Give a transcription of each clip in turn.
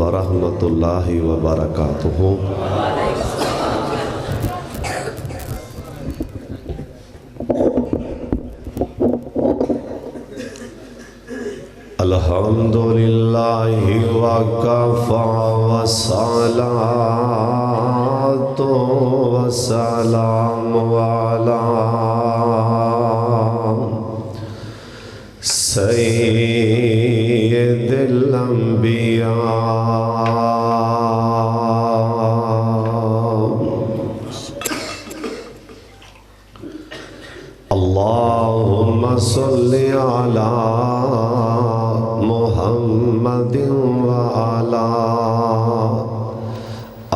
ورحمۃ اللہ وبرکاتہ۔ الحمدللہ وکفی والصلاۃ والسلام علی سید الانبیاء۔ اللہم صلی علی محمد وعلی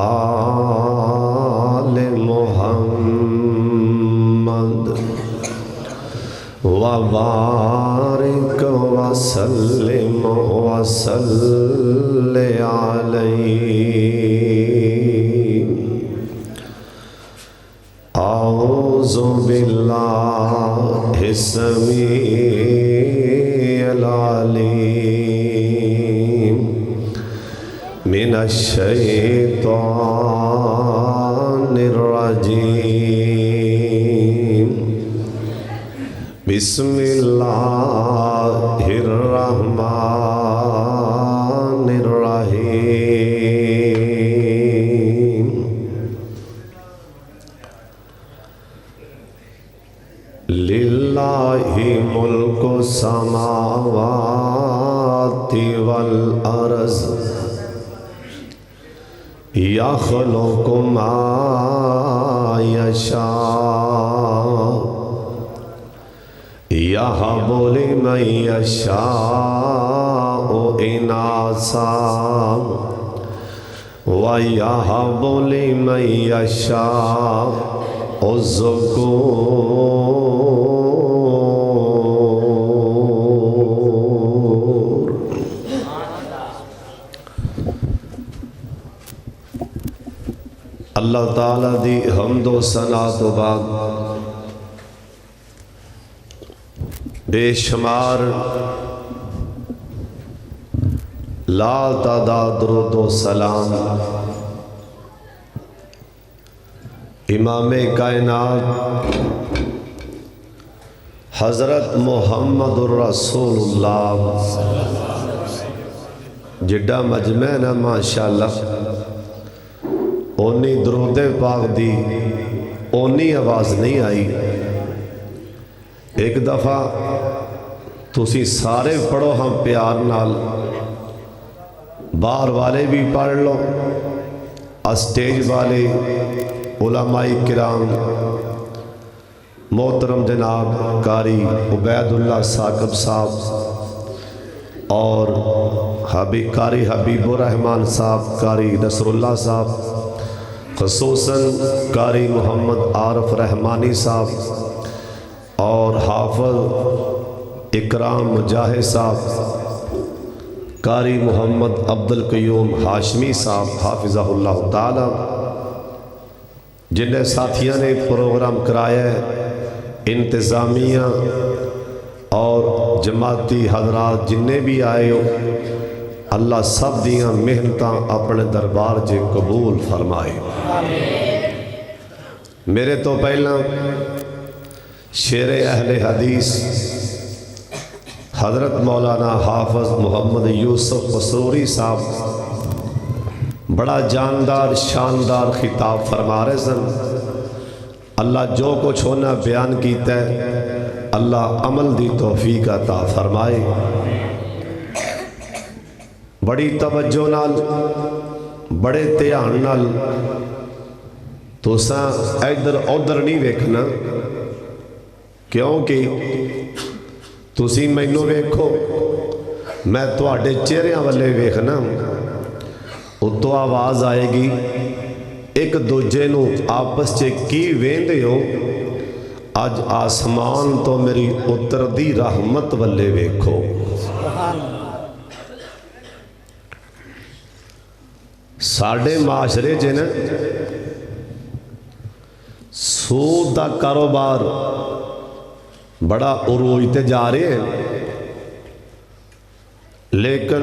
آل محمد وبارک وسلم وصل علیہ۔ اعوذ باللہ السمیع العلیم من الشیطان الرجیم۔ بسم اللہ الرحمن الرحیم۔ للہ ملک السماوات والارض یخلق ما یشاء یہب لمن یشاء اناثا ویہب لمن یشاء الذکور۔ اللہ تعالیٰ دی حمد و ثنا تو بعد بے شمار لا تعداد درود و سلام امام کائنات حضرت محمد الرسول اللہ جڈا مجمع نا ماشاءاللہ اونی درود پاک دی اونی آواز نہیں آئی۔ ایک دفعہ تسی سارے پڑھو ہم پیار نال، باہر والے بھی پڑھ لو، اسٹیج والے علماء کرام محترم جناب قاری عبید اللہ ثاقب صاحب اور قاری حبیب الرحمن صاحب، قاری نصر اللہ صاحب، خصوصاً قاری محمد عارف رحمانی صاحب اور حافظ اکرام مجاہد صاحب، قاری محمد عبدالقیوم ہاشمی صاحب حافظہ اللہ تعالی، جن ساتھیوں نے پروگرام کرایا ہے، انتظامیہ اور جماعتی حضرات جنہیں بھی آئے ہو، اللہ سب دیاں محنتاں اپنے دربار جے قبول فرمائے۔ میرے تو پہلا شیر اہل حدیث حضرت مولانا حافظ محمد یوسف قصوری صاحب بڑا جاندار شاندار خطاب فرما رہے سن۔ اللہ جو کچھ ہونا بیان کیتا ہے، اللہ عمل دی توفیق عطا فرمائے۔ بڑی توجہ نال، بڑے دھیان نال تساں ادھر ادھر نہیں ویکھنا، کیونکہ تسی مینوں ویکھو، میں تواڈے چہریاں والے ویکھنا، اتوں آواز آئے گی ایک دوجے نو آپس چ کی ویندے ہو، اج آسمان تو میری اتر دی رحمت والے ویکھو۔ ساڑھے معاشرے جن سود دا کاروبار بڑا عروج تے جا رہے ہیں، لیکن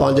5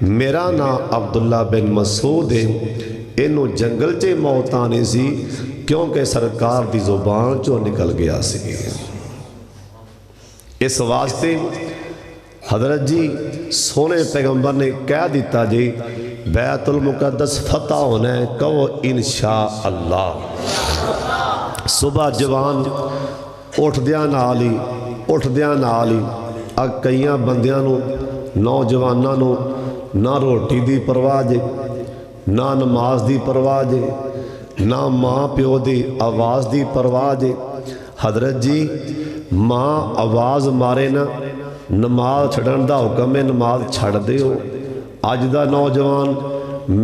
میرا نام عبداللہ بن مسعود ہے، انہوں جنگل چے موت آنی سی کیونکہ سرکار دی زبان چو نکل گیا سی۔ اس واسطے حضرت جی سونے پیغمبر نے کہہ دیتا جی بیت المقدس فتح ہونا ہے، کہو انشاءاللہ۔ صبح جوان اٹھ دیاں نالی کئیاں بندیاں نو نوجواناں نو نہ روٹی دی پرواہ جے، نہ نماز دی پرواہ جے، نہ ماں پیو دی آواز دی پرواہ جے۔ حضرت جی ماں آواز مارے نا نماز چھڑن دا حکم ہے، نماز چھڑ دے ہو۔ اج دا نوجوان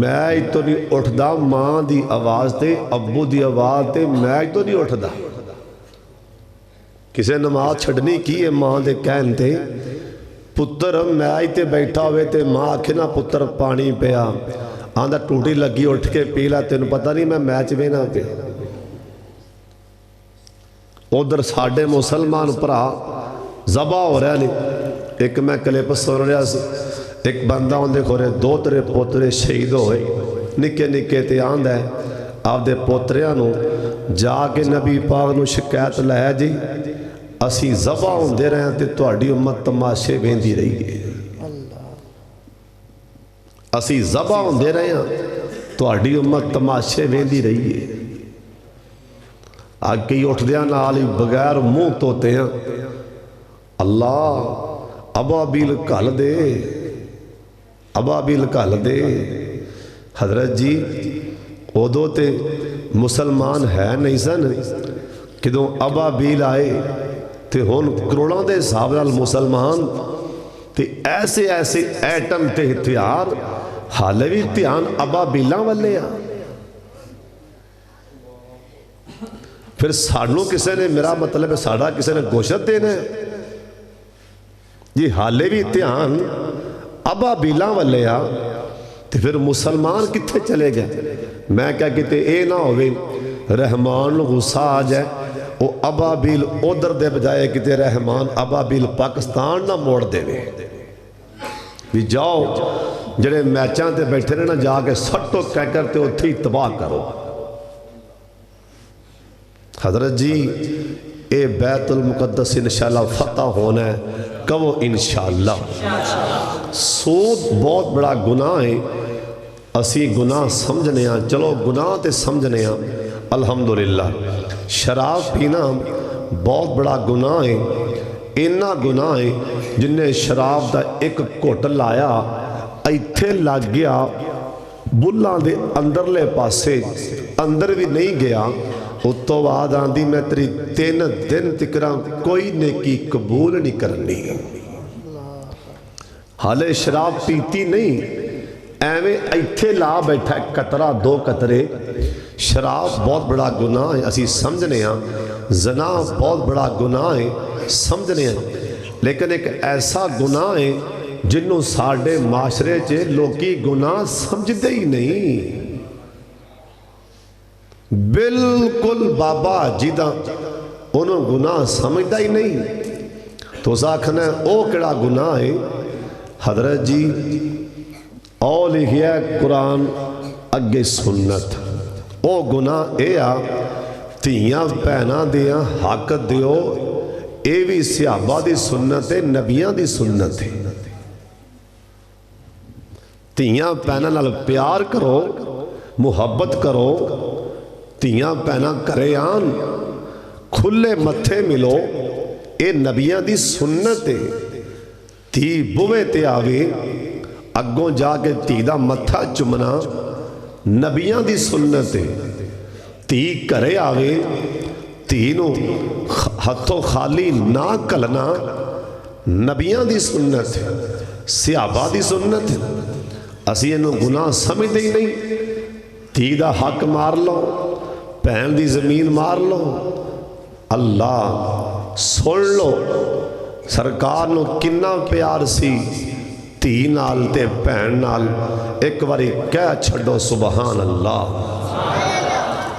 میں تو نہیں اٹھدا ماں دی آواز تے ابو دی آواز تے میں تو نہیں اٹھدا۔ کسے نماز چھڑنی کی ہے ماں دے کہن تے پتر میں تے بیٹھا ہوئے تے ماں آکھے نا پتر پانی پیا آندھا ٹوٹی لگی اٹھ کے پیلا تینوں پتہ نہیں میں میچ وینا پہ۔ ادھر ساڑھے مسلمان پرا زبا ہو رہا نہیں۔ ایک میں کلپ سن رہا سی، ایک بندہ ہوندے کھورے دو ترے پوترے شہید ہوئے نکے نکے تے آندھا ہے آپ دے پوتریاں نو جا کے نبی پاک نو شکایت لائے جی اسی زبا ہوندے رہے ہیں تے تواڈی امت تماشے ویندی رہی ہے۔ اسی زبا ہوندے رہے ہیں تواڈی امت تماشے ویندی رہی ہے۔ آگے اٹھ دیاں نالی بغیر منہ توتے ہیں اللہ ابابیل کھل دے۔ حضرت جی ادو تے مسلمان ہے نہیں سن کدوں ابابیل آئے تے ہون کروڑوں دے حساب نال مسلمان تے ایسے ایٹم تے ہتھیار حالے بھی دھیان ابابیلاں والے آ۔ پھر ساڑھوں کسے نے میرا مطلب ہے ساڑھا کسے نے گوشت دینا ہے یہ حالے بھی دھیان ابابیلاں والے آ تے پھر مسلمان کتھے چلے گئے۔ میں کیا کہتے اے نہ ہوئے رحمان غصہ آ جائے وہ ابابیل ادھر دے بجائے کہتے رحمان ابابیل پاکستان نہ موڑ دے بھی جاؤ جڑے میچاں تے بیٹھے رہنا جا کے سٹو کہہ کرتے اتھی تباہ کرو۔ حضرت جی اے بیت المقدس انشاءاللہ فتح ہونا ہے، کہو انشاءاللہ۔ سود بہت بڑا گناہ ہے، اسی گناہ سمجھنے ہیں، چلو گناہ تے سمجھنے ہیں الحمدللہ۔ شراب پینا بہت بڑا گناہ ہے، اینا گناہ ہے جن نے شراب دا ایک کوٹ لایا ایتھے لگ گیا بلّاں دے اندر لے پاسے اندر بھی نہیں گیا اس تو بعد آندھی میں تیری 3 دن تکرا کوئی نیکی قبول نہیں کرنی۔ حالے شراب پیتی نہیں ایویں ایتھے لا بیٹھا قطرہ 2 قطرے۔ شراب بہت بڑا گناہ ہے اسی سمجھنے ہیں، زنا بہت بڑا گناہ ہے سمجھنے ہیں، لیکن ایک ایسا گناہ ہے جنہوں ساڑھے معاشرے چے لوگی گناہ سمجھ دے ہی نہیں۔ بالکل بابا جیدہ انہوں گناہ سمجھدہ ہی نہیں تو ساکھنا ہے او کڑا گناہ ہے۔ حضرت جی او لکھیا قرآن اگے سنت او گناہ اے آ تیاں پہنا دیا حق دیو اے بھی صحابہ دی سنت ہے نبیاں دی سنت ہے۔ تیاں پہنا نال پیار کرو محبت کرو تیاں پہنا کرے آن کھلے متھے ملو اے نبیاں دی سنت ہے۔ تی بوے تے آوے اگوں جا کے تی دا متھا چمنا نبیاں دی سنت ہے۔ تی کرے آوے تینوں ہتھوں خالی نہ کلنا نبیاں دی سنت ہے صحابہ دی سنت ہے۔ اسی انہوں گناہ سمجھ دے ہی نہیں۔ تی دا حق مار لو پہن دی زمین مار لو اللہ سن لو سرکار نو کنا پیار سی تی نال تے پہن نال ایک باری کہہ چھڑو سبحان اللہ۔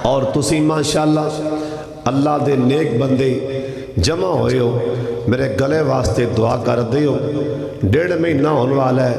اور تسی ماشاءاللہ اللہ دے نیک بندے جمع ہوئے ہو میرے گلے واسطے دعا کر دے ہو 1.5 مہینہ ہونے والا ہے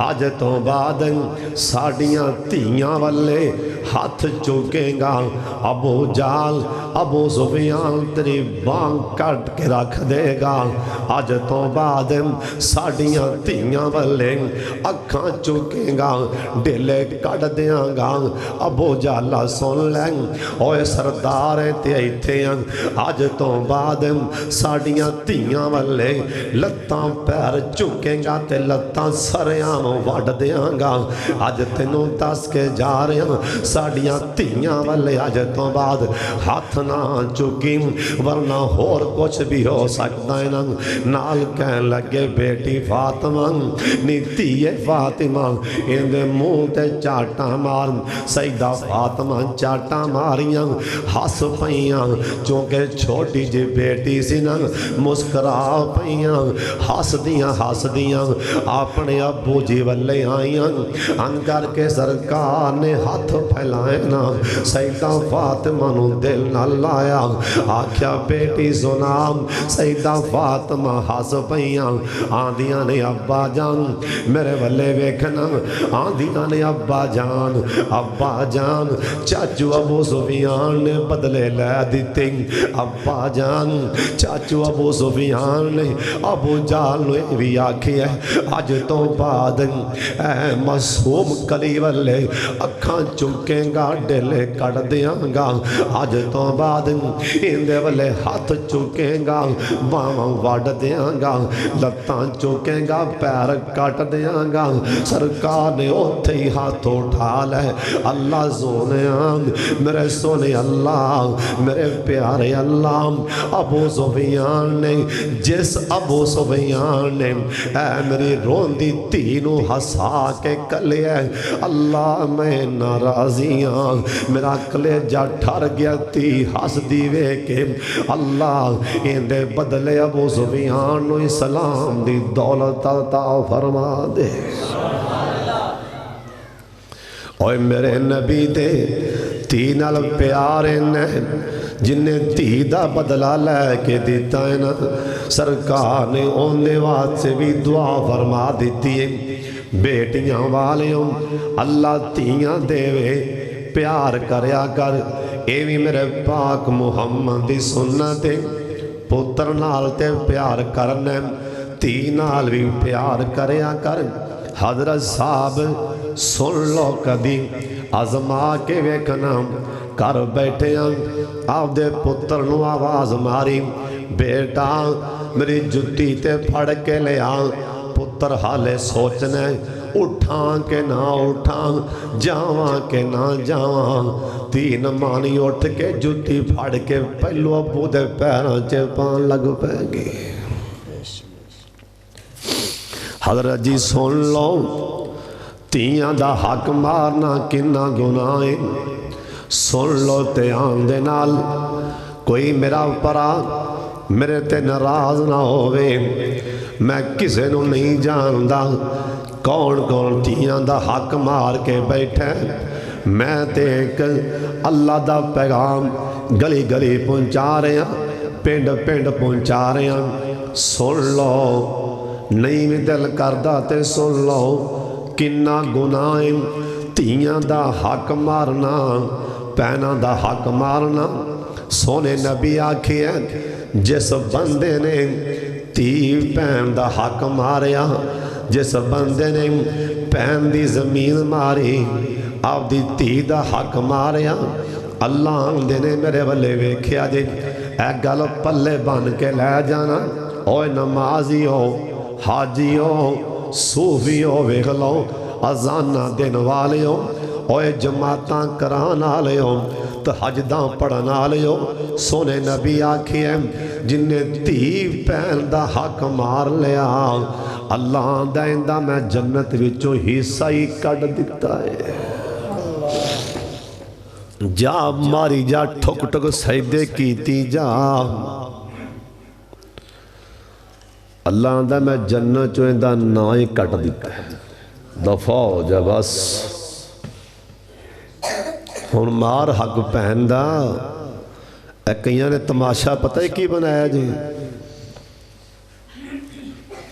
اج تو بعد ساڈیاں دھیاں والے ہاتھ چوکے گا ابو جال ابو سفیان تیری بانگ کٹ کے رکھ دے گا اج تو بعد ساڈیاں دھیاں والے اکھاں چوکے گا ڈیلے کٹ دیاں گا ابو جالا سن لیں اوے سردار تے ایتھے اج تو بعد ساڈیاں دھیاں والے لتاں پیر چکے گا تے لتاں سریاں وڈ دیاں گا اج تینوں دس کے جا رہے ہیں ساڈیاں دھیاں والے اج تو بعد ہاتھ نہ چکی ورنہ ہور کچھ بھی ہو سکتا ہے نال کہن لگے بیٹی فاطمہ نی دھیے فاطمہ اندے منہ تے چاٹا مار سیدہ فاطمہ چاٹا ماریاں ہس پئیاں چونکہ چھوٹی جی بیٹی سی نا مسکرا پئیاں ہس دیاں اپنے ابو جی والے آئیاں انکر کے سرکار نے ہاتھ پھیلائے نا سیدہ فاطمہ نو دل نہ لایا آکھیا بیٹی سنا سیدہ فاطمہ ہس پئیاں آندیاں نے ابا جان میرے والے ویکھنا آندیاں نے ابا جان چاچو ابو سفیان نے بدلے لے دیتے ابا جان چاچو ابو سفیان نے ابو جال نے بھی آکھی ہے اج تو بعد اے معصوم کلی والے اکھاں چکیں گا ڈیلے کٹ دیاں گا اج تو بعد اندے والے ہاتھ چکیں گا باواں وڈ دیاں گا لتاں چکیں گا پیر کٹ دیاں گا سرکار نے اوتھے ہی ہاتھ اٹھا لے اللہ سونیاں میرے سونے اللہ میرے پیارے اللہ ابو سفیان نے جس ابو سفیان نے اے میری روندی تینوں ہسا کے کلے اللہ میں ناراضیاں میرا کلیجہ ٹھر گیا تی ہس دیوے کے اللہ اندے بدلے ابو سفیان نو اسلام دی دولت عطا فرما دے اوے میرے نبی دے تین پیارے نے جنہیں دھی دا بدلہ لے کے دیتا ہے نا سرکار نے اوندے وات سے بھی دعا فرما دیتی ہے بیٹیاں والیوں اللہ دھیاں دیوے پیار کریا کر اے بھی میرے پاک محمد دی سنت پتر نال تے پیار کرنے دھی نال بھی پیار کریا کر حضرت صاحب سن لو کدی آزما کے ویکھنا کر بیٹھے آپ دے پتر نو آواز ماری بیٹا میری جتی تے پھڑ کے لے پتر حالے سوچنے اٹھاں کے نہ اٹھاں جاواں کے نہ جاواں تین مانی اٹھ کے جتی پھڑ کے پہلو ابو دے پیراں چے پان لگ پہ گی حضرت جی سن لو تیاں دا حق مارنا کنا گناہیں سن لو تے آندے نال کوئی میرا پرا میرے تے ناراض نہ ہوئے میں کسے نو نہیں جاندا کون کون تیاں دا حق مار کے بیٹھے میں تے ایک اللہ دا پیغام گلی گلی پہنچا رہے ہیں پنڈ پنڈ پہنچا رہے ہیں سن لو نہیں بھی دل کردہ تے سن لو کنا گناہیں تیاں دا حق مارنا پینا دا حق مارنا سونے نبی آکھی ہے جس بندے نے تی پین دا حق ماریا جس بندے نے پین دی زمین ماری آپ دی تی دا حق ماریا اللہ دے نے میرے والے ویکھیا جی اے گل پلے بن کے لے جانا اوے نمازی ہو حاجی ہو صوفی ہو ویکھ لو اذانہ دن والے ہو اوے جماعتاں کران والے ہو تو حجداں پڑھن والے ہو سونے نبی آکھی ہے جن نے تی پین دا حق مار لیا اللہ دائندہ میں جنت وچوں حصہ ہی کٹ دیتا ہے جا ماری جا ٹھک ٹھک سجدے کیتی جا اللہ دا میں جنت چویں دا نا ہی کٹ دیتا ہے دفع ہو جا بس ہن مار حق پہن دا اے کئیاں نے تماشا پتہ ہے کی بنایا جی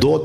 2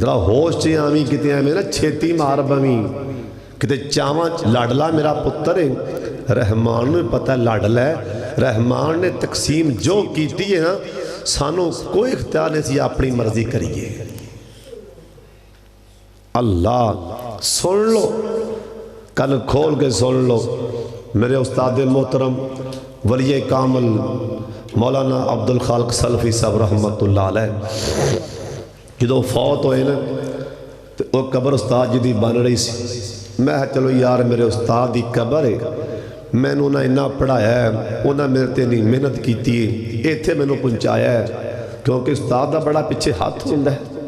ذرا ہوش چ آویں کتے ایویں نہ چھیتی مار بویں کتے چاواں لاڈلا میرا پتر ہے رحمان نے پتہ لاڈلا ہے رحمان نے تقسیم جو کیتی ہے نا سانو کوئی اختیار نہیں سی اپنی مرضی کریے اللہ سن لو کن کھول کے سن لو میرے استاد محترم ولی کامل مولانا عبدالخالق سلفی صاحب رحمت اللہ علیہ جدو فوت ہوئے نا تو وہ قبر استاد جی دی بن رہی سی میں چلو یار میرے استاد دی قبر ہے میں نے انہیں اتنا پڑھایا ہے انہیں میرے تے نہیں محنت کیتی ہے ایتھے میں نے پہنچایا ہے کیونکہ استاد دا بڑا پیچھے ہاتھ ہوندا ہے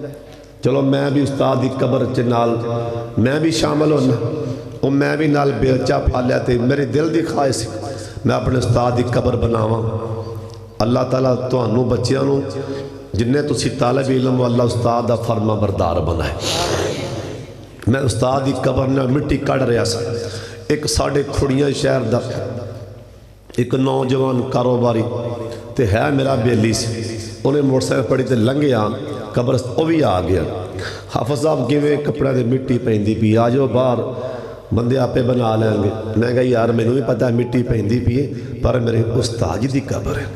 چلو میں بھی استاد دی قبر چ نال میں بھی شامل ہونا اور میں بھی نال بیلچا پالیا تے میرے دل دی خواہش میں اپنے استاد دی قبر بناواں اللہ تعالیٰ تانوں بچیاں نوں جنہیں تسی طالب علم و اللہ استاد دا فرما بردار بنائے میں استاد دی قبر نے مٹی کڑ رہا سا ایک ساڑھے کھڑیاں شہر دا ایک نوجوان کاروباری تے ہے میرا بیلی سی انہیں موٹر سائیکل پڑی تے لنگیا قبر وہ بھی آ گیا حافظ صاحب کیویں کپڑے دے مٹی پیندی پی آ جاؤ باہر بندے آپے بنا لیں گے میں کہا یار مینوں بھی پتہ ہے مٹی پیندی پی ہے پر میرے استاد جی دی قبر ہے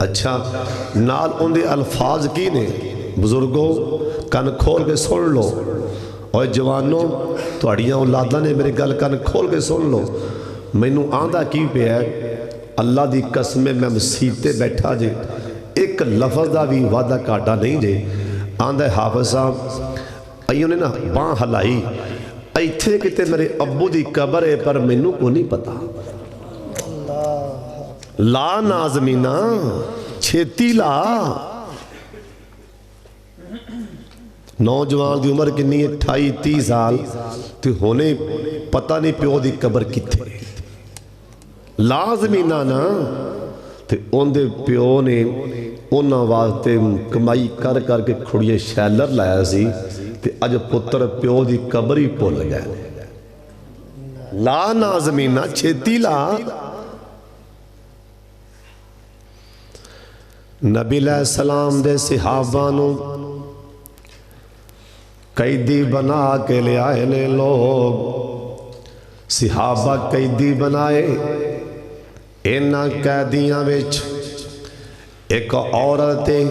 اچھا نال ان دے الفاظ کی نے بزرگوں کن کھول کے سن لو اور جوانوں تواڈیاں اولاداں نے میرے گل کن کھول کے سن لو مینوں آندا کی پیا ہے اللہ دی قسم میں مسیت تے بیٹھا جے ایک لفظ دا بھی وعدہ کاٹا نہیں جے آندا حافظ صاحب ایوں نے نا باں ہلائی ایتھے کتے میرے ابو دی قبر ہے پر مینوں کو نہیں پتا لا نازمینہ چھیتی لا نوجوان دی عمر کنی 28-30 سال تو ہونے پتہ نہیں پیو دی قبر کتے لازمینہ نا تو ان دے پیو نے انہاں واسطے کمائی کر کر کے کھڑیے شیلر لایا سی تو اج پتر پیو دی قبر ہی پول گئے لا نازمینہ چھیتی لا نبی علیہ السلام دے صحابانوں قیدی بنا کے لے آئے نے لوگ صحابہ قیدی بنائے اینا قیدیاں وچ ایک عورتے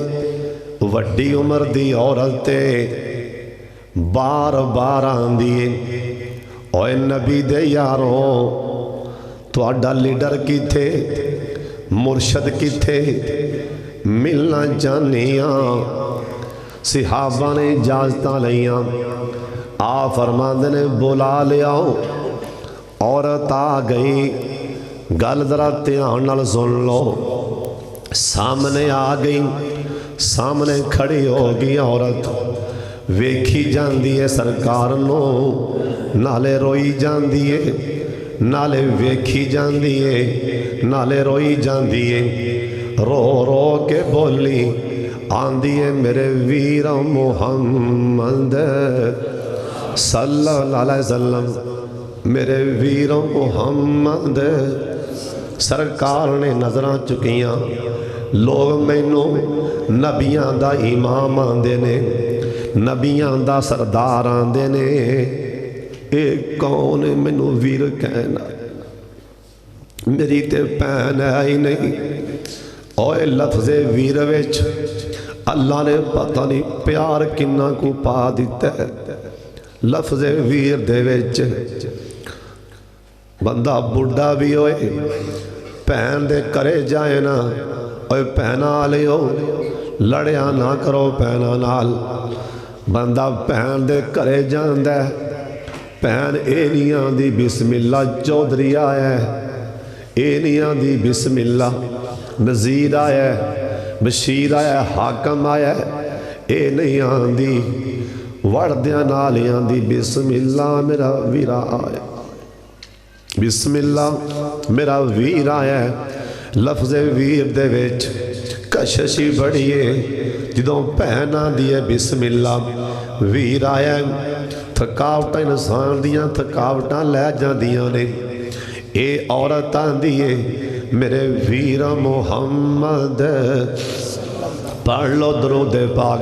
وڈی عمر دی عورتے بار بار آن دیے اوے نبی دے یاروں تو اڈا لیڈر کی تھے مرشد کی تھے ملنا چاہنیاں صحابہ نے اجازتاں لیاں آ فرماندے نے بلا لیاؤ عورت آ گئی گل ذرا دھیان نال سن لو سامنے آ گئی سامنے کھڑی ہو گئی عورت ویکھی جاندی ہے سرکار نو نالے روئی جاندی ہے نالے ویکھی جاندی ہے نالے روئی جاندی ہے رو رو کے بولی آندی ہے میرے ویر محمد صلی اللہ علیہ وسلم میرے ویر محمد سرکار نے نظراں چکیاں لوگ مینوں نبیاں دا امام آندے نے نبیاں دا سردار آندے نے اے کون مینوں ویر کہنا میری تے پہن ہے ہی نہیں اوے لفظ ویر وچ اللہ نے پتہ نہیں پیار کنہ کو پا دیتا ہے لفظ ویر دے وچ بندہ بڑھا بھی ہوئے پہن دے کرے جائے نا اوے پہنا لے ہو لڑیا نہ کرو پہنا نال بندہ پہن دے کرے جان دے پہن اے نیاں دی بسم اللہ چودھری آیا ہے اے نیاں دی بسم اللہ نذیر آیا ہے بشیر آیا ہے حاکم آیا ہے اے نیاں دی وردیاں نالیاں دی بسم اللہ میرا ویرا آیا بسم اللہ میرا ویر آیا ہے لفظ ویر دے ویچ کششی بڑھئے جدوں پہنا دیئے بسم اللہ ویر آیا ہے تھکاوٹا انسان دیاں تھکاوٹا لے جا دیاں نے اے عورتاں دیئے میرے ویر محمد پڑھ لو درود پاک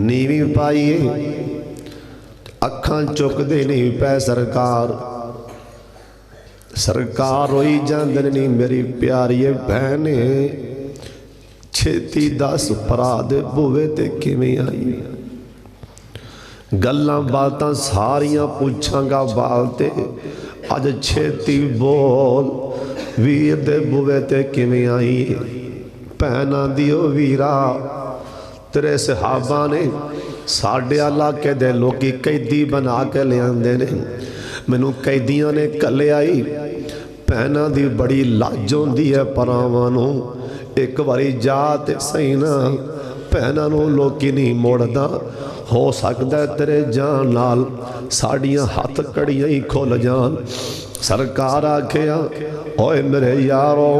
ਨੀਵੀਂ ਪਾਈਏ ਅੱਖਾਂ ਚੁੱਕਦੇ ਨਹੀਂ ਪੈ ਸਰਕਾਰ ਰੋਈ ਜਾਂਦੇ ਨਹੀਂ ਮੇਰੀ ਪਿਆਰੀਏ ਭੈਣੇ ਛੇਤੀ ਦੱਸ ਭਰਾ ਦੇ ਬੂਹੇ ਤੇ ਕਿਵੇਂ ਆਈ ਗੱਲਾਂ ਬਾਤਾਂ ਸਾਰੀਆਂ ਪੁੱਛਾਂਗਾ ਬਾਲ ਤੇ ਅੱਜ ਛੇਤੀ ਬੋਲ ਵੀਰ ਦੇ ਬੂਹੇ ਤੇ ਕਿਵੇਂ ਆਈ ਭੈਣਾਂ ਦੀ ਉਹ ਵੀਰਾ ਤੇਰੇ ਸਹਾਬਾ ਨੇ ਸਾਡੇ ਇਲਾਕੇ ਦੇ ਲੋਕੀ ਕੈਦੀ ਬਣਾ ਕੇ ਲਿਆਂਦੇ ਨੇ ਮੈਨੂੰ ਕੈਦੀਆਂ ਨੇ ਘੱਲਿਆ ਈ ਭੈਣਾਂ ਦੀ ਬੜੀ ਲੱਜ ਹੁੰਦੀ ਹੈ ਭਰਾਵਾਂ ਨੂੰ ਇੱਕ ਵਾਰੀ ਜਾ ਤੇ ਸਹੀ ਨਾ ਭੈਣਾਂ ਨੂੰ ਲੋਕੀ ਨਹੀਂ ਮੋੜਦਾ ਹੋ ਸਕਦਾ ਤੇਰੇ ਜਾਣ ਨਾਲ ਸਾਡੀਆਂ ਹੱਥ ਕੜੀਆਂ ਹੀ ਖੁੱਲ ਜਾਣ ਸਰਕਾਰ ਆਖਿਆ ਓਏ ਮੇਰੇ ਯਾਰੋ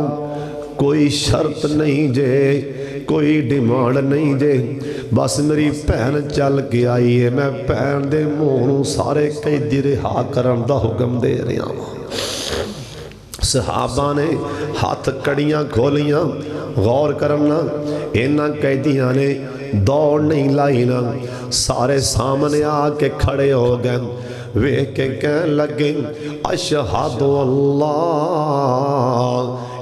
ਕੋਈ ਸ਼ਰਤ ਨਹੀਂ ਜੇ ਕੋਈ ਡਿਮਾਂਡ ਨਹੀਂ ਜੇ ਬਸ ਮੇਰੀ ਭੈਣ ਚੱਲ ਕੇ ਆਈ ਹੈ ਮੈਂ ਭੈਣ ਦੇ ਮੂੰਹ ਨੂੰ ਸਾਰੇ ਕੈਦੀ ਰਿਹਾ ਕਰਨ ਦਾ ਹੁਕਮ ਦੇ ਰਿਹਾ ਹਾਂ ਸਹਾਬਾ ਨੇ ਹੱਥ ਕੜੀਆਂ ਖੋਲੀਆਂ ਗੌਰ ਕਰਨਾ ਇਹਨਾਂ ਕੈਦੀਆਂ ਨੇ ਦੌੜ ਨਹੀਂ ਲਾਈ ਨਾ ਸਾਰੇ ਸਾਹਮਣੇ ਆ ਕੇ ਖੜੇ ਹੋ ਗਏ ਵੇਖ ਕੇ ਕਹਿਣ ਲੱਗੇ ਅਸ਼ਹਦੁ ਅੱਲਾ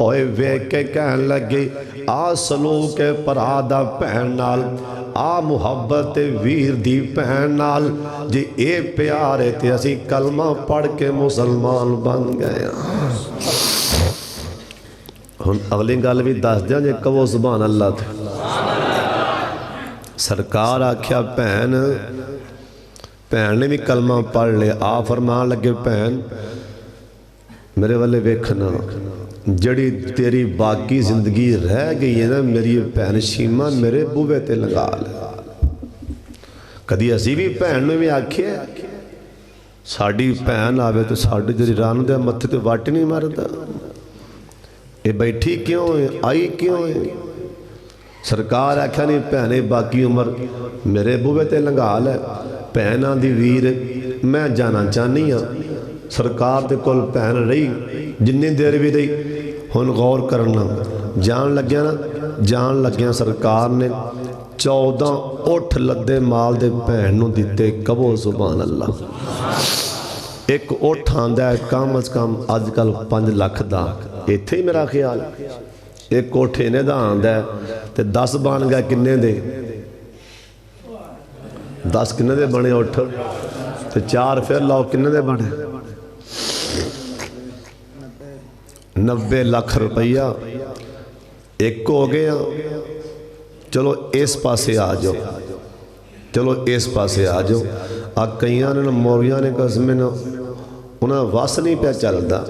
ਓਏ ਵੇਖ ਕੇ ਕਹਿਣ ਲੱਗੇ ਆ ਸਲੂਕ ਭਰਾ ਦਾ ਭੈਣ ਨਾਲ ਆ ਮੁਹੱਬਤ ਵੀਰ ਦੀ ਭੈਣ ਨਾਲ ਜੇ ਇਹ ਪਿਆਰ ਹੈ ਤੇ ਅਸੀਂ ਕਲਮਾ ਪੜ੍ਹ ਕੇ ਮੁਸਲਮਾਨ ਬਣ ਗਏ ਹੁਣ ਅਗਲੀ ਗੱਲ ਵੀ ਦੱਸ ਦਿਆਂ ਜੇ ਕਹੋ ਸੁਭਾਨ ਅੱਲਾਹ ਤੇ ਸਰਕਾਰ ਆਖਿਆ ਭੈਣ ਨੇ ਵੀ ਕਲਮਾ ਪੜ੍ਹ ਲਿਆ ਆ ਫਰਮਾਨ ਲੱਗੇ ਭੈਣ ਮੇਰੇ ਵੱਲੇ ਵੇਖਣਾ ਜਿਹੜੀ ਤੇਰੀ ਬਾਕੀ ਜ਼ਿੰਦਗੀ ਰਹਿ ਗਈ ਹੈ ਨਾ ਮੇਰੀ ਭੈਣ ਸ਼ੀਮਾ ਮੇਰੇ ਬੂਹੇ ਤੇ ਲਗਾ ਲੈ ਕਦੀ ਅਸੀਂ ਵੀ ਭੈਣ ਨੂੰ ਵੀ ਆਖਿਆ ਸਾਡੀ ਭੈਣ ਆਵੇ ਤੇ ਸਾਡੇ ਜਿਹੜੀ ਰਨ ਦੇ ਮੱਥੇ ਤੇ ਵੱਟ ਨਹੀਂ ਮਾਰਦਾ ਇਹ ਬੈਠੀ ਕਿਉਂ ਹੈ ਆਈ ਕਿਉਂ ਹੈ ਸਰਕਾਰ ਆਖਿਆ ਨਹੀਂ ਭੈਣੇ ਬਾਕੀ ਉਮਰ ਮੇਰੇ ਬੂਹੇ ਤੇ ਲੰਘਾ ਲੈ ਭੈਣਾਂ ਦੀ ਵੀਰ ਮੈਂ ਜਾਣਾ ਚਾਹਨੀ ਹਾਂ ਸਰਕਾਰ ਦੇ ਕੋਲ ਭੈਣ ਰਹੀ ਜਿੰਨੀ ਦੇਰ ਵੀ ਰਹੀ ਹੁਣ ਗੌਰ ਕਰਨਾ ਜਾਣ ਲੱਗਿਆ ਸਰਕਾਰ ਨੇ 14 ਊਠ ਲੱਦੇ ਮਾਲ ਦੇ ਭੈਣ ਨੂੰ ਦਿੱਤੇ ਕਹੋ ਸੁਭਾਨ ਅੱਲਾ ਇੱਕ ਊਠ ਆਂਦਾ ਕਮ ਅਜ਼ ਕਮ ਅੱਜ ਕੱਲ 5 ਲੱਖ ਦਾ ਇੱਥੇ ਹੀ ਮੇਰਾ ਖਿਆਲ ਇੱਕ ਊਠ ਇਹਨੇ ਦਾ ਆਂਦਾ ਤੇ 10 ਬਣ ਗਿਆ ਕਿੰਨੇ ਦੇ 10 ਕਿੰਨੇ ਦੇ ਬਣੇ ਊਠ ਤੇ 4 ਫਿਰ ਲਾਓ ਕਿੰਨੇ ਦੇ ਬਣੇ 90 ਲੱਖ ਰੁਪਈਆ ਇੱਕ ਹੋ ਗਿਆ ਚਲੋ ਇਸ ਪਾਸੇ ਆ ਜਾਓ ਆ ਕਈਆਂ ਨੇ ਮੌਰੀਆਂ ਨੇ ਕਸਮੇ ਨਾ ਉਹਨਾਂ ਵਸ ਨਹੀਂ ਪਿਆ ਚੱਲਦਾ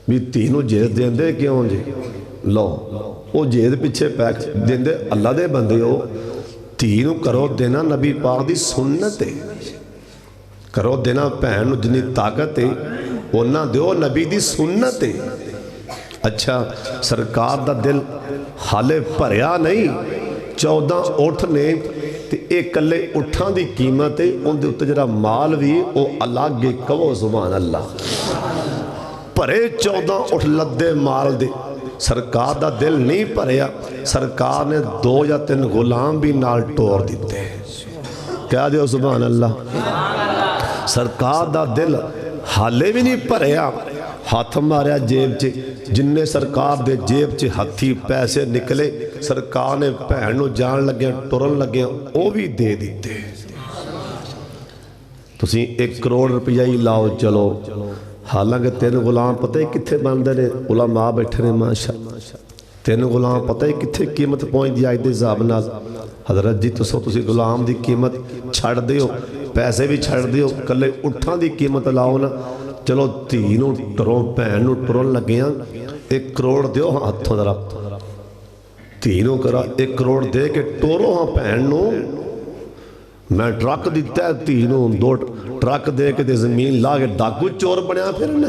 ਵੀ ਧੀ ਨੂੰ ਜੇਦ ਦਿੰਦੇ ਕਿਉਂ ਜੀ ਲਓ ਉਹ ਜੇਦ ਪਿੱਛੇ ਪੈ ਦਿੰਦੇ ਅੱਲਾ ਦੇ ਬੰਦੇ ਉਹ ਧੀ ਨੂੰ ਕਰੋ ਦੇਣਾ ਨਬੀ ਪਾਕ ਦੀ ਸੁਨਨਤ ਹੈ ਕਰੋ ਦੇਣਾ ਭੈਣ ਨੂੰ ਜਿੰਨੀ ਤਾਕਤ ਹੈ ਉਹਨਾਂ ਦਿਓ ਨਬੀ ਦੀ ਸੁਨਨਤ ਹੈ ਅੱਛਾ ਸਰਕਾਰ ਦਾ ਦਿਲ ਹਾਲੇ ਭਰਿਆ ਨਹੀਂ 14 ਊਠ ਨੇ ਤੇ ਇਹ ਇਕੱਲੇ ਊਠਾਂ ਦੀ ਕੀਮਤ ਹੈ ਉਹਦੇ ਉੱਤੇ ਜਿਹੜਾ ਮਾਲ ਵੀ ਉਹ ਅਲੱਗ ਹੈ ਕਹੋ ਸੁਭਾਨ ਅੱਲਾ ਭਰੇ 14 ਊਠ ਲੱਦੇ ਮਾਲ ਦੇ ਸਰਕਾਰ ਦਾ ਦਿਲ ਨਹੀਂ ਭਰਿਆ ਸਰਕਾਰ ਨੇ 2 ਜਾਂ 3 ਗੁਲਾਮ ਵੀ ਨਾਲ ਟੋਰ ਦਿੱਤੇ ਕਹਿ ਦਿਓ ਸੁਭਾਨ ਅੱਲਾ ਸਰਕਾਰ ਦਾ ਦਿਲ ਹਾਲੇ ਵੀ ਨਹੀਂ ਭਰਿਆ ਹੱਥ ਮਾਰਿਆ ਜੇਬ 'ਚ ਜਿੰਨੇ ਸਰਕਾਰ ਦੇ ਜੇਬ 'ਚ ਹੱਥੀ ਪੈਸੇ ਨਿਕਲੇ ਸਰਕਾਰ ਨੇ ਭੈਣ ਨੂੰ ਜਾਣ ਲੱਗਿਆ ਟੁਰਨ ਲੱਗਿਆ ਉਹ ਵੀ ਦੇ ਦਿੱਤੇ ਤੁਸੀਂ 1 ਕਰੋੜ ਰੁਪਈਆ ਹੀ ਲਾਓ ਚਲੋ ਹਾਲਾਂਕਿ 3 ਗੁਲਾਮ ਪਤਾ ਹੀ ਕਿੱਥੇ ਬਣਦੇ ਨੇ ਉਲਮਾ ਬੈਠੇ ਨੇ ਮਾਸ਼ਾਅੱਲਾ 3 ਗੁਲਾਮ ਪਤਾ ਹੀ ਕਿੱਥੇ ਕੀਮਤ ਪਹੁੰਚਦੀ ਅੱਜ ਦੇ ਹਿਸਾਬ ਨਾਲ ਹਜ਼ਰਤ ਜੀ ਤੁਸੀਂ ਗੁਲਾਮ ਦੀ ਕੀਮਤ ਛੱਡ ਦਿਓ ਪੈਸੇ ਵੀ ਛੱਡ ਦਿਓ ਇਕੱਲੇ ਊਠਾਂ ਦੀ ਕੀਮਤ ਲਾਓ ਨਾ ਚਲੋ ਧੀ ਨੂੰ ਟਰੋ ਭੈਣ ਨੂੰ ਟੁਰਨ ਲੱਗਿਆ 1 ਕਰੋੜ ਦਿਓ ਹੱਥੋਂ ਜ਼ਰਾ ਧੀ ਨੂੰ ਕਰਾ 1 ਕਰੋੜ ਦੇ ਕੇ ਟੋਰੋ ਹਾਂ ਭੈਣ ਨੂੰ ਮੈਂ ਟਰੱਕ ਦਿੱਤਾ ਧੀ ਨੂੰ 2 ਟਰੱਕ ਦੇ ਕੇ ਤੇ ਜ਼ਮੀਨ ਲਾ ਕੇ ਡਾਕੂ ਚੋਰ ਬਣਿਆ ਫਿਰਨਾ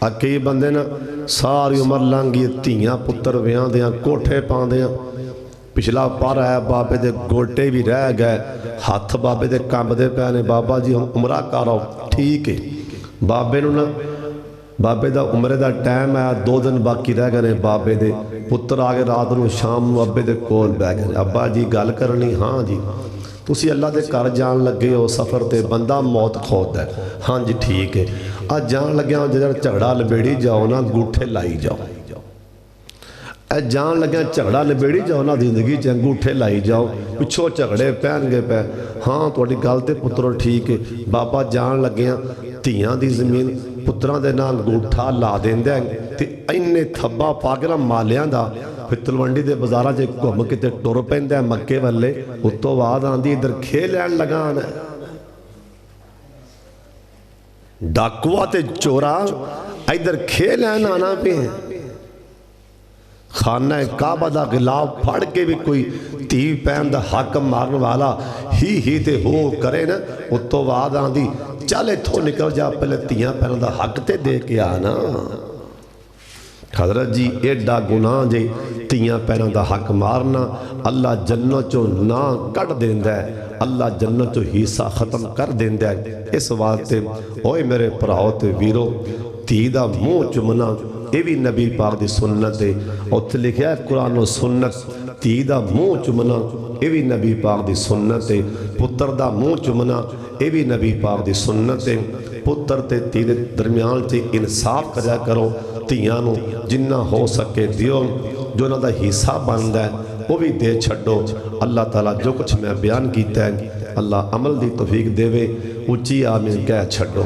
ਆ ਕਈ ਬੰਦੇ ਨਾ ਸਾਰੀ ਉਮਰ ਲੰਘ ਗਈ ਧੀਆਂ ਪੁੱਤਰ ਵਿਆਹੁੰਦੇ ਆ ਕੋਠੇ ਪਾਉਂਦੇ ਆ ਪਿਛਲਾ ਪਰ ਆਇਆ ਬਾਬੇ ਦੇ ਗੋਟੇ ਵੀ ਰਹਿ ਗਏ ਹੱਥ ਬਾਬੇ ਦੇ ਕੰਬਦੇ ਪਏ ਨੇ ਬਾਬਾ ਜੀ ਹੁਣ ਉਮਰਾ ਕਰੋ ਠੀਕ ਹੈ ਬਾਬੇ ਨੂੰ ਨਾ بابے دا عمرے دا ٹائم آیا 2 دن باقی رہ گئے بابے دے پتر آ کے رات نو شام نو ابے دے کول بہ گئے ابا جی گل کرنی ہاں جی تسی اللہ دے گھر جان لگے ہو سفر تے بندہ موت کھودا ہے ہاں جی ٹھیک ہے جان لگیا جدھر جھگڑا لبیڑی جاؤ نا انگوٹھے لائی جاؤ جان لگیا جھگڑا لبیڑی جاؤ نا زندگی چ انگوٹھے لائی جاؤ پچھو جھگڑے پہن گے پہ ہاں تھوڑی گل تے پترو ٹھیک ہے بابا جان لگیا تیاں دی زمین پتران دے نال انگوٹھا لا دیندے تے اینے تھبا پا کے نا مالیاں دا پھر تلونڈی دے بازاراں چ گھم کے تے ٹر پیندے مکے والے اتوں بعد آندی ادھر کھے لین لگان ہے ڈاکوا تے چورا ادھر کھے لین آنا پہ ہیں خانہ کعبہ دا غلاف پھڑ کے بھی کوئی تی پین دا حق مارن والا ہی تے ہو کرے نا اتوں بعد آندی چلے تھو نکل جا پہلے تیاں پین دا حق تے دے کے آنا حضرت جی ایڈا گناہ جے تیاں پین دا حق مارنا اللہ جنت چو نا کٹ دیندہ ہے اللہ جنت چو حصہ ختم کر دیندہ ہے اس واسطے اوئے میرے پراؤتے ویرو تی دا منہ چمنا یہ بھی نبی پاک دی سنت ہے اور تھے لکھیا ہے قرآن و سنت تی دا منہ چمنا یہ بھی نبی پاک دی سنت ہے پتر دا منہ چمنا یہ بھی نبی پاک دی سنت ہے پتر تے تی دے درمیان تے انصاف کریا کرو تیانو جنہ ہو سکے دیو جو نہ دا حصہ بندہ ہے وہ بھی دے چھڑو اللہ تعالیٰ جو کچھ میں بیان کیتا ہے اللہ عمل دی توفیق دے وے اچھی آمین کہہ چھڑو